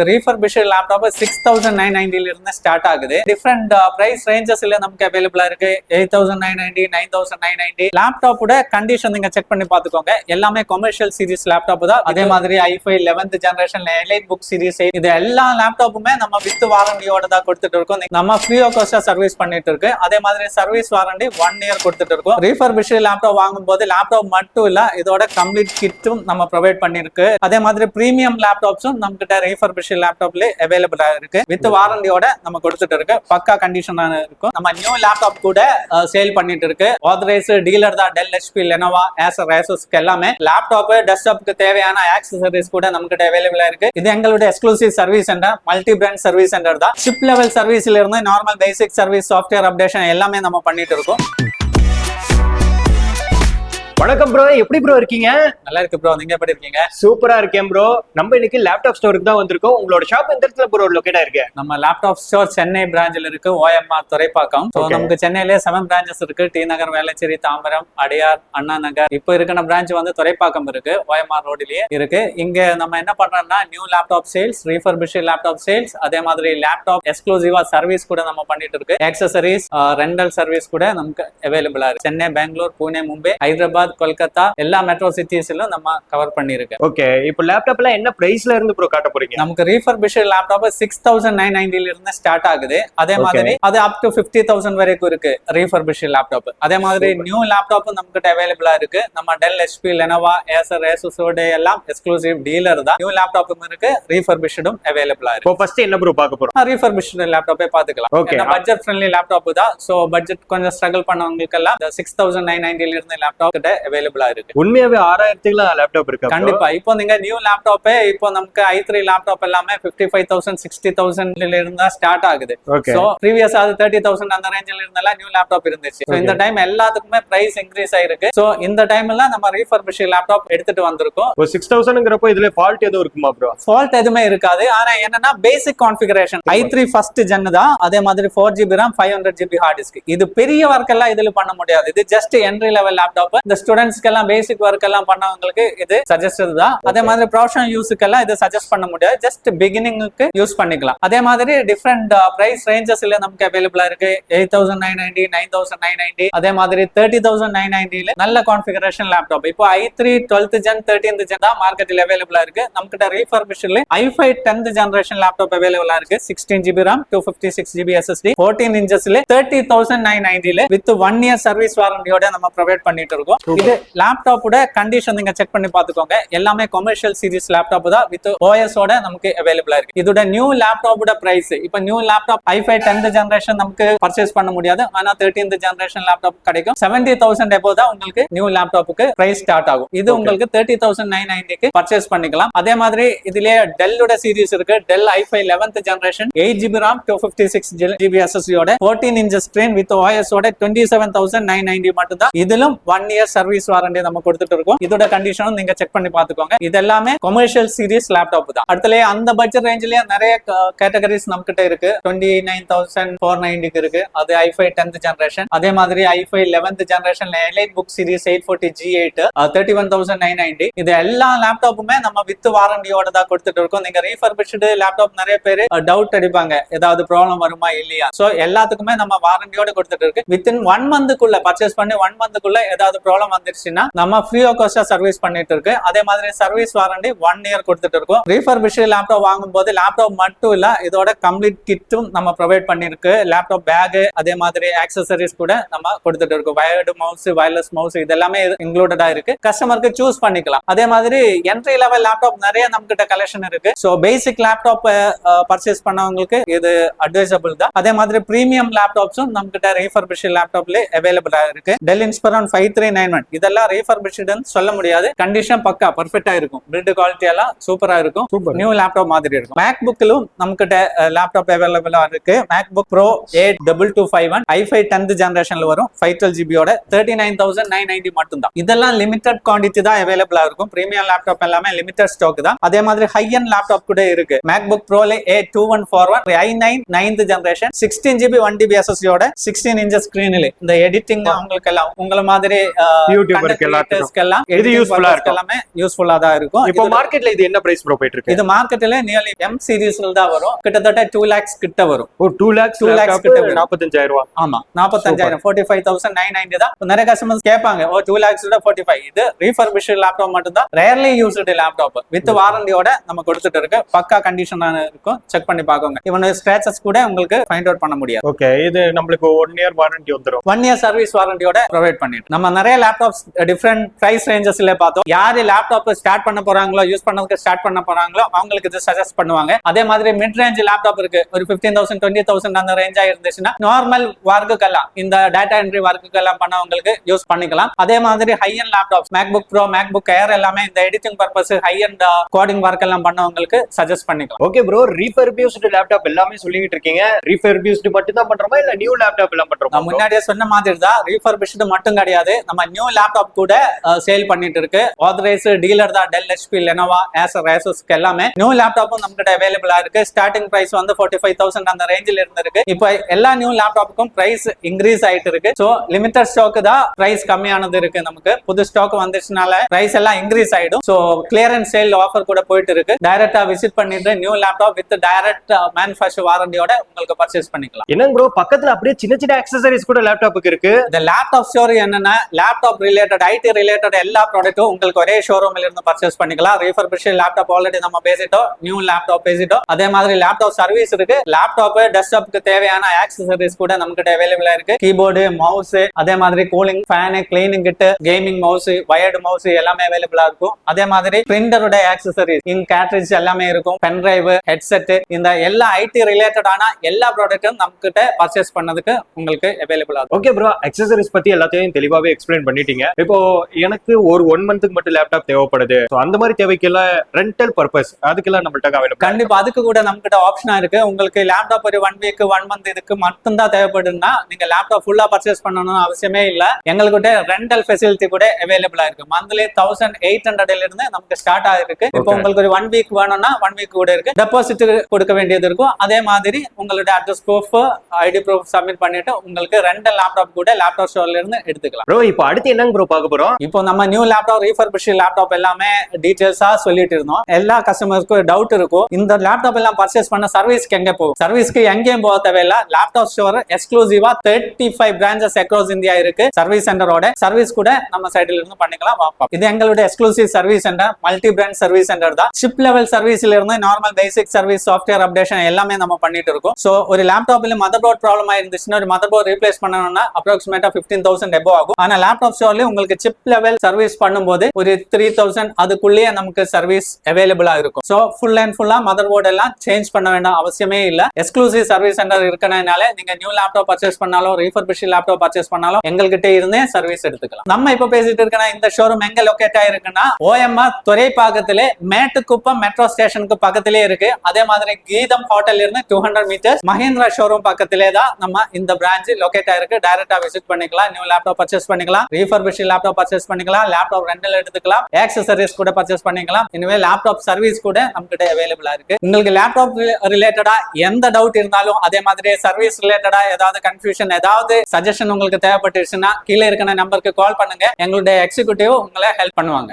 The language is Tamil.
ரீஃபர்பிஷ்டு லேப்டாப் 6990 இருந்து ஸ்டார்ட் ஆகுது. டிஃபரெண்ட் பிரைஸ் ரேஞ்சஸ்ல நமக்கு அவைலபிளா இருக்கு. 8990, 9990. லேப்டாப்போட கண்டிஷன் நீங்க செக் பண்ணி பாத்துக்கோங்க. எல்லாமே கமர்ஷியல் சீரிஸ் லேப்டாப் தான். அதே மாதிரி i5 11th generation elite book series இது எல்லா லேப்டாப்புமே நம்ம வித் வாரண்டியோட தான் கொடுத்துட்டு இருக்கோம். நம்ம ஃப்ரீ ஆஃப் காஸ்டா சர்வீஸ் பண்ணிட்டு இருக்கு. அதே மாதிரி சர்வீஸ் வாரண்டி 1 இயர் கொடுத்துட்டு இருக்கோம். ரீஃபர்பிஷ்டு லேப்டாப் வாங்கும்போது லேப்டாப் மட்டும் இல்ல, இதோட கம்ப்ளீட் கிட்டும் நம்ம ப்ரொவைட் பண்ணிருக்கு. அதே மாதிரி பிரீமியம் லேப்டாப்ஸும் நம்ம கிட்ட ரீஃபர்பிஷ்டு லேப்டாப்ல அவைலபிளா இருக்கு. வித் வாரண்டியோட நம்ம கொடுத்துட்டு இருக்கு. பக்கா கண்டிஷனா இருக்கும். நம்ம நியூ லேப்டாப் கூட சேல் பண்ணிட்டு இருக்கு. ஆத்தரைஸ்டு டீலர் தான் டெல், HP, லெனோவா, ஏசர், ஏசஸ்க்கு எல்லாமே லேப்டாப் டெஸ்க்டாப்க்கு தேவையான ஆக்சசரிஸ் கூட நம்ம கிட்ட அவைலபிளா இருக்கு. இது எங்களுடைய exclusive service centre, multi brand service centre தான். ஷிப் லெவல் சர்வீஸ்ல இருந்து normal basic service, software updation எல்லாமே நம்ம பண்ணிட்டு இருக்கோம். வணக்கம் ப்ரோ, எப்படி ப்ரோ இருக்கீங்க? நல்லா இருக்கு ப்ரோ, நீங்க எப்படி இருக்கீங்க? சூப்பரா இருக்கேன் ப்ரோ. நம்ம இன்னைக்கு லேப்டாப் ஸ்டோருக்கு தான் வந்திருக்கோம். உங்களோட ஷாப் எந்த இடத்துல ப்ரோ லொகேட் ஆயிருக்கு? நம்ம லேப்டாப் ஸ்டோர் சென்னை பிரான்ச்ல இருக்கு, OMR துறைப்பாக்கம். நமக்கு சென்னையிலே 7 பிரான்ச்சஸ் இருக்கு. டி நகர், வேளச்சேரி, தாம்பரம், அடையார், அண்ணா நகர். இப்போ இருக்கிற பிரான்ச் வந்து துறைப்பாக்கம் இருக்கு, OMR ரோட்லயே இருக்கு. இங்க நம்ம என்ன பண்றோம்னா new laptop sales, refurbished laptop sales, அதே மாதிரி லேப்டாப் எக்ஸ்க்ளூசிவா சர்வீஸ் கூட நம்ம பண்ணிட்டு இருக்கு. ஆக்சசரிஸ், ரெண்டல் சர்வீஸ் கூட நமக்கு அவைலபிளா இருக்கு. சென்னை, பெங்களூர், புனே, மும்பை, ஹைதராபாத், கொல்கத்தா எல்லா மெட்ரோ சிட்டிஸ்ல நம்ம கவர் பண்ணிருக்கு. ஓகே, இப்போ லேப்டாப்ல என்ன பிரைஸ்ல இருந்து ப்ரோ காட்ட போறீங்க? நமக்கு ரீஃபர்பிஷ்டு லேப்டாப் 6990 இருந்து ஸ்டார்ட் ஆகுது. அதே மாதிரி அது அப் டு 50,000 வரைக்கும் இருக்கு ரீஃபர்பிஷ்டு லேப்டாப். அதே மாதிரி நியூ லேப்டாப் நமக்கு அவைலபிளா இருக்கு. நம்ம Dell, HP, Lenovo, Acer, Asus எல்லாம் எக்ஸ்க்ளூசிவ் டீலர் தான். நியூ லேப்டாப்பும் இருக்கு, ரீஃபர்பிஷ்டும் அவைலபிளா இருக்கு. இப்போ ஃபர்ஸ்ட் என்ன ப்ரோ பார்க்க போறோம்? ரீஃபர்பிஷ்டு லேப்டாப்பே பாத்துக்கலாம். ஓகே, பட்ஜெட் ஃப்ரெண்ட்லி லேப்டாப் தான். சோ பட்ஜெட் கொஞ்சம் ஸ்ட்ரகிள் பண்ணவங்களுக்கு எல்லாம் 6990 இருந்து லேப்டாப் கிட்ட அவைலபிளா இருக்கு. உண்மையாவே 6000க்கு லேப்டாப் இருக்கு. கண்டிப்பா. இப்போ நீங்க நியூ லேப்டாப்பே இப்போ நமக்கு i3 லேப்டாப் எல்லாமே 55,000 60,000 இருந்தா ஸ்டார்ட் ஆகுது. சோ ப்ரீவியஸ் அது 30,000 அந்த ரேஞ்சில இருந்தெல்லாம் நியூ லேப்டாப் இருந்துச்சு. சோ இந்த டைம் எல்லாத்துக்குமே பிரைஸ் இன்க்ரீஸ் ஆயிருக்கு. சோ இந்த டைம்ல நம்ம ரீஃபர்பிஷ்டு லேப்டாப் எடுத்துட்டு வந்திருக்கோம். 6000ங்கறப்போ இதுல ஃபால்ட் எதுவும் இருக்குமா ப்ரோ? ஃபால்ட் எதுவுமே இருக்காது. ஆனா என்னன்னா பேசிக் கான்ஃபிகரேஷன் i3 ஃபர்ஸ்ட் ஜென் தான். அதே மாதிரி 4GB RAM, 512GB hard disk. இது பெரிய ஒர்க் எல்லாம் இதுல பண்ண முடியாது. இது ஜஸ்ட் என்ட்ரி லெவல் லேப்டாப். இந்த ஸ்டூடெண்ட்ஸ்க்கு எல்லாம் பேசிக் ஒர்க் எல்லாம் பண்ணவங்களுக்கு இது சஜஸ்டட் தான். அதே மாதிரி ப்ரொஃபஷனல் யூஸ்க்கு எல்லாம் இது சஜஸ்ட் பண்ண முடியாது. ஜஸ்ட் பிகினிங்க்கு யூஸ் பண்ணிக்கலாம். அதே மாதிரி டிஃபரெண்ட் பிரைஸ் ரேஞ்சஸ்ல நமக்கு அவைலபிளா இருக்கு. 8990, 9990, அதே மாதிரி 30,990 நல்ல கான்ஃபிகரேஷன் லேப்டாப். இப்போ i3 12th gen 13th gen தான் மார்க்கெட்ல அவைலபிளா இருக்கு. நமக்கிட்ட ரீஃபர்பிஷ்டுல i5 10th ஜெனரேஷன் லேப்டாப் அவைலபிளா இருக்கு. 16GB RAM, 256GB SSD, 14 inchesல 30,990 வித் 1 year சர்வீஸ் வாரண்டியோட நம்ம ப்ரொவைட் பண்ணிட்டு இருக்கோம். இது லேப்டாப்போட கண்டிஷன் நீங்க செக் பண்ணி பாத்துக்கோங்க. எல்லாமே கமர்ஷியல் சீரிஸ் லேப்டாப் தான் வித் OS ஓட நமக்கு அவைலபிளா இருக்கு. இதோட நியூ லேப்டாப்போட பிரைஸ் இப்போ new laptop i5 10th generation நமக்கு பர்ச்சேஸ் பண்ண முடியாது. ஆனா 13th ஜெனரேஷன் லேப்டாப் கிடைக்கும். 70,000 எபோ தான் உங்களுக்கு நியூ லேப்டாப்புக்கு பிரைஸ் ஸ்டார்ட் ஆகும். இது உங்களுக்கு 30,990க்கு பர்ச்சேஸ் பண்ணிக்கலாம். அதே மாதிரி இதுலயே டெல்லோட சீரிஸ் இருக்கு. Dell i5 11th generation 8GB RAM, 256GB SSD ஓட 14 inch ஸ்கிரீன் வித் OS ஓட 27,990 மட்டும் தான். இதிலும் 1 year சர்வீஸ் வாரண்டி நம்ம கொடுத்துட்டு இருக்கோம். இதோட கண்டிஷனும் நீங்க செக் பண்ணி பாத்துக்கோங்க. இது எல்லாமே கமர்ஷியல் சீரிஸ் லேப்டாப் தான். அடுத்தலே அந்த பட்ஜெட் ரேஞ்சிலேயே நிறைய கேட்டகரிஸ் நம்ம கிட்ட இருக்கு. 29,490 இருக்கு. அது i5 10th ஜெனரேஷன். அதே மாதிரி i5 11th generation elite book series 840G8 31,990. இது எல்லா லேப்டாப்புமே நம்ம வித் வாரண்டியோட தான் கொடுத்துட்டு இருக்கோம். நீங்க ரீஃபர்பிஷ்டு லேப்டாப் நிறைய பேர் டவுட் அடிப்பாங்க, ஏதாவது ப்ராப்ளம் வருமா இல்லையா. சோ எல்லாத்துக்குமே நம்ம வாரண்டியோட கொடுத்துட்டு இருக்கு. வித்தின் 1 monthக்குள்ள பர்ச்சேஸ் பண்ணி 1 monthக்குள்ள ஏதாவது ப்ராப்ளம் வந்துருச்சுன்னா நம்ம ஃப்ரீ ஆஃப் காஸ்டா சர்வீஸ் பண்ணிட்டு இருக்கு. அதே மாதிரி சர்வீஸ் வாரண்டி 1 year கொடுத்துட்டு இருக்கோம். ரீஃபர்பிஷ்டு லேப்டாப் வாங்கும்போது லேப்டாப் மட்டும் இல்ல, இதோட கம்ப்ளீட் கிட்டும் நம்ம ப்ரொவைட் பண்ணிருக்கு. லேப்டாப் பேக், அதே மாதிரி ஆக்சசரிஸ் கூட நம்ம கொடுத்துட்டு இருக்கோம். வயர்டு மவுஸ், வயர்லெஸ் மவுஸ் இதெல்லாமே இன்க்ளூடடா இருக்கு. கஸ்டமருக்கு சூஸ் பண்ணிக்கலாம். அதே மாதிரி என்ட்ரி லெவல் லேப்டாப் நிறைய நம்ம கிட்ட கலெக்ஷன் இருக்கு. சோ பேசிக் லேப்டாப் பர்ச்சேஸ் பண்ணவங்களுக்கு இது அட்வைசபிள் தான். அதே மாதிரி பிரீமியம் லேப்டாப்ஸும் நம்ம கிட்ட ரீஃபர்பிஷ்டு லேப்டாப்ல அவைலபிளா இருக்கு. டெல் இன்ஸ்பிரான் 5391 இதெல்லாம் ரீஃபர்பிஷ்டுன்னு சொல்ல முடியாது. கண்டிஷன் பக்கா பர்ஃபெக்ட்டா இருக்கும். பில்ட் குவாலிட்டி எல்லாம் சூப்பரா இருக்கும். நியூ லேப்டாப் மாதிரி இருக்கும். மேக்புக்லும் நம்ம கிட்ட லேப்டாப் அவைலபிளா இருக்கு. மேக்புக் ப்ரோ 82251 i5 10th ஜெனரேஷன்ல வரும். 512GB ஓட 39,990 மட்டும் தான். இதெல்லாம் லிமிடெட் குவாண்டிட்டி தான் அவைலபிளா இருக்கும். பிரீமியம் லேப்டாப் எல்லாமே லிமிடெட் ஸ்டாக் தான். அதே மாதிரி ஹை எண்ட் லேப்டாப் கூட இருக்கு. MacBook ப்ரோல 82141 i9 9th generation 16GB 1TB SSD ஓட 16 inch ஸ்கிரீன்ல இந்த எடிட்டிங் உங்களுக்கு எல்லாம் உங்கள மாதிரி யூடியூபருக்கு எல்லாத்துக்கும் எல்லாம் இது useful-ஆ இருக்கும். எல்லாமே யூஸ்ஃபுல்லா தான் இருக்கும். இப்போ மார்க்கெட்ல இது என்ன பிரைஸ் ப்ரோ போயிட்டு இருக்கு? இது மார்க்கெட்ல நியர்லி எம் சீரிஸ்ல தான் வரும். கிட்டத்தட்ட 2 lakhs கிட்ட வரும். ஒரு 2 lakhs 2 lakhs கிட்ட வரும். 45,000 ரூபாய். ஆமா 45,000 45,990 தான். நிறைய கஸ்டமர்ஸ் கேட்பாங்க ஓ 2 lakhs 45. இது ரீஃபர்பிஷ்டு லேப்டாப் மட்டும் தான், ரேர்லி யூஸ்டு லேப்டாப் வித் வாரண்டியோட நம்ம கொடுத்துட்டு இருக்கு. பக்கா கண்டிஷனா இருக்கும், செக் பண்ணி பாக்கோங்க. இவன் ஸ்கிராச்சஸ் கூட உங்களுக்கு ஃபைண்ட் அவுட் பண்ண முடியாது. ஓகே, இது நம்மளுக்கு 1 year வாரண்டி வந்துரும். 1 year சர்வீஸ் வாரண்டியோட ப்ரொவைட் பண்ணிட்டு நம்ம நிறைய லேப்டாப்ஸ் டிஃபரெண்ட் பிரைஸ் ரேஞ்சஸ்ல பார்த்தோம். யாரு லேப்டாப் ஸ்டார்ட் பண்ண போறாங்களோ, யூஸ் பண்ணதுக்கு ஸ்டார்ட் பண்ண போறாங்களோ அவங்களுக்கு இது சஜஸ்ட் பண்ணுவாங்க. அதே மாதிரி மிட் ரேஞ்ச் லேப்டாப் இருக்கு, ஒரு 15,000 20,000 அந்த ரேஞ்சா இருந்துச்சுன்னா நார்மல் ஒர்க்குக்கெல்லாம், இந்த டேட்டா என்ட்ரி ஒர்க்குக்கெல்லாம் பண்ணவங்களுக்கு யூஸ் பண்ணிக்கலாம். அதே மாதிரி high and laptops MacBook bro MacBook Air எல்லாமே இந்த editing purpose high and coding work எல்லாம் பண்ணவங்களுக்கு சஜஸ்ட் பண்ணிக்கலாம். ஓகே ப்ரோ, ரீஃபர்பிஷ்டு லேப்டாப் எல்லாமே சொல்லிட்டு இருக்கீங்க. ரீஃபர்பிஷ்டு மட்டும் தான் பண்றோமா இல்ல நியூ லேப்டாப் எல்லாம் பண்றோமா? நான் முன்னாடியே சொன்ன மாதிரி தான், ரீஃபர்பிஷ்டு மட்டும் கிடையாது, நம்ம நியூ லேப்டாப் கூட சேல் பண்ணிட்டு இருக்கு. ஆத்தரைஸ் டீலர் தான் டெல், HP, லெனோவா, ஏசர், ஏசஸ்க்கு எல்லாமே நியூ லேப்டாப்பும் நம்மகிட்ட அவைலபிளா இருக்கு. ஸ்டார்டிங் பிரைஸ் வந்து 45,000 அந்த ரேஞ்சில் இருந்து இருக்கு. இப்போ எல்லா நியூ லேப்டாப்புக்கும் பிரைஸ் இன்க்ரீஸ் ஆயிட்டு இருக்கு. சோ லிமிடெட் ஸ்டாக் தான் பிரைஸ் கம்மியானது இருக்கு. நமக்கு புது ஸ்டாக் வந்துச்சுனால பிரைஸ் எல்லாம் இன்க்ரீஸ் ஆயிடும். சோ கிளியரன்ஸ் சேல் ஆஃபர் கூட போயிட்டு இருக்கு. டைரக்டா விசிட் பண்ணிட்டு new laptop with direct manufacturer வாரண்டியோட உங்களுக்கு பர்ச்சேஸ் பண்ணிக்கலாம். என்னங்க ப்ரோ, பக்கத்துல அப்படியே சின்ன சின்ன அக்சசரிஸ் கூட லேப்டாப்புக்கு இருக்கு. இந்த லேப்டாப் ஸ்டோர் என்னன்னா, லேப்டாப் ரிலேட்டட் ஐடி ரிலேட்டட் எல்லா ப்ராடக்ட்டும் உங்களுக்கு ஒரே ஷோரூம்ல இருந்து பர்ச்சேஸ் பண்ணிக்கலாம். ரீஃபர்பிஷ்டு லேப்டாப் ஆல்ரெடி நம்ம பேசிட்டோம், நியூ லேப்டாப் பேசிட்டோம். அதே மாதிரி லேப்டாப் சர்வீஸ் இருக்கு. லேப்டாப் டெஸ்க்டாப்க்கு தேவையான ஆக்சசரிஸ் கூட நம்மகிட்ட அவைலபிளா இருக்கு. கீபோர்டு, மவுஸ், அதே மாதிரி cooling fan, cleaning kit, gaming mouse, wired mouse எல்லாமே அவைலபிளா இருக்கும். அதே மாதிரி பிரிண்டரோட ஆக்சசரிஸ், இங்க் கேட்ரிட்ஜ் எல்லாமே இருக்கும். பென் டிரைவ், ஹெட்செட், இந்த எல்லா ஐடி ரிலேட்டடான எல்லா ப்ராடக்ட்டும் நம்மகிட்ட பர்ச்சேஸ் பண்ணதுக்கு உங்களுக்கு அவைலபிளா இருக்கும். ஓகே ப்ரோ, அக்சசரிஸ் பத்தி எல்லாத்தையும் தெளிவாவே எக்ஸ்பிளைன் பண்ணிட்டீங்க. இப்போ எனக்கு ஒரு 1 மந்த்துக்கு மட்டும் லேப்டாப் தேவைப்படுது, அந்த மாதிரி தேவைக்கெல்லாம் ரெண்டல் பர்பஸ் அதுக்கெல்லாம் நம்மள்ட்ட அவைலபிள். கண்டிப்பா அதுக்கு கூட நம்மகிட்ட ஆப்ஷனா இருக்கு. உங்களுக்கு லேப்டாப் ஒரு 1 வீக் 1 மந்த் இதுக்கு மட்டும் தான் தேவைப்படுதுன்னா நீங்க லேப்டாப் ஃபுல்லா பர்ச்சேஸ் பண்ணணும்னு அவசியமே இல்ல. எங்கள்கிட்ட ரெண்டல் ஃபெசிலிட்டி கூட அவைலபிளா இருக்கு. மந்த்லி 1800 இருந்து நமக்கு ஸ்டார்ட் ஆயிருக்கு. இப்போ உங்களுக்கு ஒரு 1 வீக் வேணும்னா 1 வீக் கூட இருக்கு. டெபாசிட் கொடுக்க வேண்டியது இருக்கும். அதே மாதிரி உங்களோட address proof, ID proof submit பண்ணிட்டு உங்களுக்கு ரெண்டல் லேப்டாப் கூட லேப்டாப் ஸ்டோர்ல இருந்து எடுத்துக்கலாம். ப்ரோ, இப்போ அடுத்து என்னங்க ப்ரோ பார்க்க போறோம்? இப்போ நம்ம நியூ லேப்டாப் ரீஃபர்பிஷ்டு லேப்டாப் எல்லாமே டீடைல்ஸா சொல்லிட்டு இருந்தோம். எல்லா கஸ்டமருக்கும் டவுட் இருக்கும், இந்த லேப்டாப் எல்லாம் பர்ச்சேஸ் பண்ண சர்வீஸ்க்கு எங்க போகும்? சர்வீஸ்க்கு எங்கேயும் போக தேவையில்ல. லேப்டாப் ஸ்டோர் எக்ஸ்க்ளூசிவா 35 பிரான்ச்சஸ் அக்ராஸ் இந்தியா இருக்கு. சர்வீஸ் சென்டரோட சர்வீஸ் கூட நம்ம சைடுல இருந்து பண்ணிக்கலாம். இது எங்களுடைய exclusive service centre, multi brand service centre தான். சிப் லெவல் சர்வீஸ்ல இருந்து normal basic service, software updation எல்லாமே நம்ம பண்ணிட்டு இருக்கோம். சோ ஒரு லேப்டாப்ல மதர் போர்ட் ப்ராப்ளம் ஆயிருந்துச்சுன்னா ஒரு மதர் போர்ட் ரீப்ளேஸ் பண்ணணும்னா அப்ராக்சிமேட்டா 15,000 எபோ ஆகும். ஆனா லேப்டாப் ஸ்டோர்ல உங்களுக்கு சிப் லெவல் சர்வீஸ் பண்ணும்போது ஒரு 3,000 அதுக்குள்ளேயே நமக்கு சர்வீஸ் அவைலபிளா இருக்கும். சோ ஃபுல் அண்ட் ஃபுல்லா மதர் போர்ட் எல்லாம் சேஞ்ச் பண்ண வேண்டாம் அவசியமே இல்ல. எக்ஸ்க்ளூசிவ் சர்வீஸ் சென்டர் இருக்கனால நீங்க நியூ லேப்டாப் பர்ச்சேஸ் பண்ணாலும் ரீஃபர்பிஷ்டு லேப்டாப் பர்ச்சேஸ் பண்ணாலும் எங்ககிட்ட இருந்தே சர்வீஸ் எடுத்துக்கலாம். நம்ம இப்ப பேசிட்டு இருக்கனா இந்த ஷோரூம் எங்க லொகேட் ஆயிருக்குன்னா OMR துறைப்பாக்கத்துல மேட்டுக்குப்பம் மெட்ரோ ஸ்டேஷனுக்கு பக்கத்திலே இருக்கு. அதே மாதிரி கீதம் ஹோட்டல் இருந்து 200 மீட்டர்ஸ் மஹிந்திரா ஷோரூம் பக்கத்திலே தான் நம்ம இந்த பிரான்ச் லொகேட் ஆயிருக்கு. டைரக்டா விசிட் பண்ணிக்கலாம். நியூ லேப்டாப் பர்ச்சேஸ் பண்ணிக்கலாம், ரீஃபர்பிஷ்டு லேப்டாப் பர்ச்சேஸ் பண்ணிக்கலாம், லேப்டாப் ரெண்டல் எடுத்துக்கலாம், ஆக்சசரிஸ் கூட பர்ச்சேஸ் பண்ணிக்கலாம். இனிமே லேப்டாப் சர்வீஸ் கூட நம்மகிட்ட அவைலபிளா இருக்கு. உங்களுக்கு லேப்டாப் ரிலேட்டடா எந்த டவுட் இருந்தாலும், அதே மாதிரி சர்வீஸ் ரிலேட்டடா ஏதாவது கன்ஃபியூஷன், ஏதாவது சஜஷன் உங்களுக்கு தேவைப்பட்டுச்சுன்னா கீழே இருக்கிற நம்பருக்கு கால் பண்ணுங்க. எங்களுடைய எக்ஸிக்யூட்டிவ் உங்களை ஹெல்ப் பண்ணுவாங்க.